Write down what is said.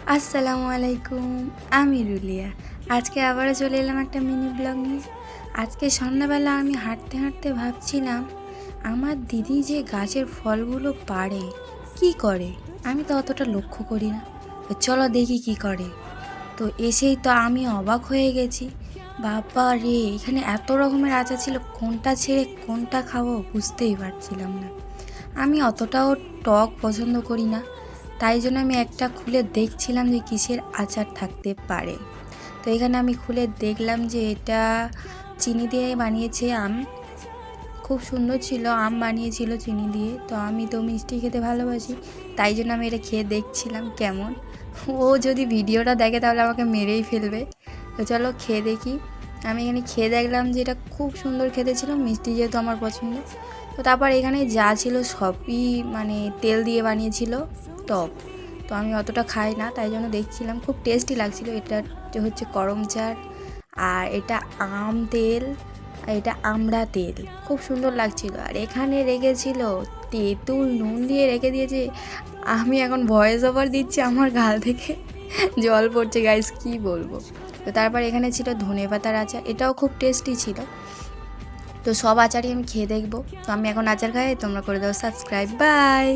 আসসালামু আলাইকুম, আমি রুলিয়া। আজকে আবারও চলে এলাম একটা মিনি ব্লগ নিয়ে। আজকে সন্ধ্যাবেলা আমি হাঁটতে হাঁটতে ভাবছিলাম, আমার দিদি যে গাছের ফলগুলো পাড়ে কি করে, আমি তো অতটা লক্ষ্য করি না। তো চলো দেখি কি করে। তো এসেই তো আমি অবাক হয়ে গেছি, বাবা রে, এখানে এত রকমের আচার ছিল, কোনটা ছেড়ে কোনটা খাবো বুঝতেই পারছিলাম না। আমি অতটাও টক পছন্দ করি না, তাই জন্য আমি একটা খুলে দেখছিলাম যে কিসের আচার থাকতে পারে। তো এখানে আমি খুলে দেখলাম যে এটা চিনি দিয়ে বানিয়েছে আম। খুব সুন্দর ছিল, আম বানিয়েছিল চিনি দিয়ে। তো আমি তো মিষ্টি খেতে ভালোবাসি, তাই জন্য আমি এটা খেয়ে দেখছিলাম কেমন। ও যদি ভিডিওটা দেখে তাহলে আমাকে মেরেই ফেলবে। তো চলো খেয়ে দেখি। আমি এখানে খেয়ে দেখলাম যে এটা খুব সুন্দর খেতে ছিল, মিষ্টি যেহেতু আমার পছন্দ। তো তারপর এখানে যা ছিল সবই মানে তেল দিয়ে বানিয়েছিল, টক। তো আমি অতটা খাই না, তাই জন্য দেখছিলাম, খুব টেস্টি লাগছিল। এটা হচ্ছে করমচার, আর এটা আম তেল, আর এটা আমড়া তেল। খুব সুন্দর লাগছিল। আর এখানে রেখেছিল তেঁতুল, নুন দিয়ে রেখে দিয়েছে। আমি এখন ভয়েস ওভার দিচ্ছি, আমার গাল থেকে জল পড়ছে গাইস, কি বলবো। তো তারপর এখানে ছিল ধনেপাতার আচার, এটাও খুব টেস্টি ছিল। তো সব আচারই আমি খেয়ে দেখবো। তো আমি এখন আচার খাই, তোমরা করে দাও সাবস্ক্রাইব। বাই।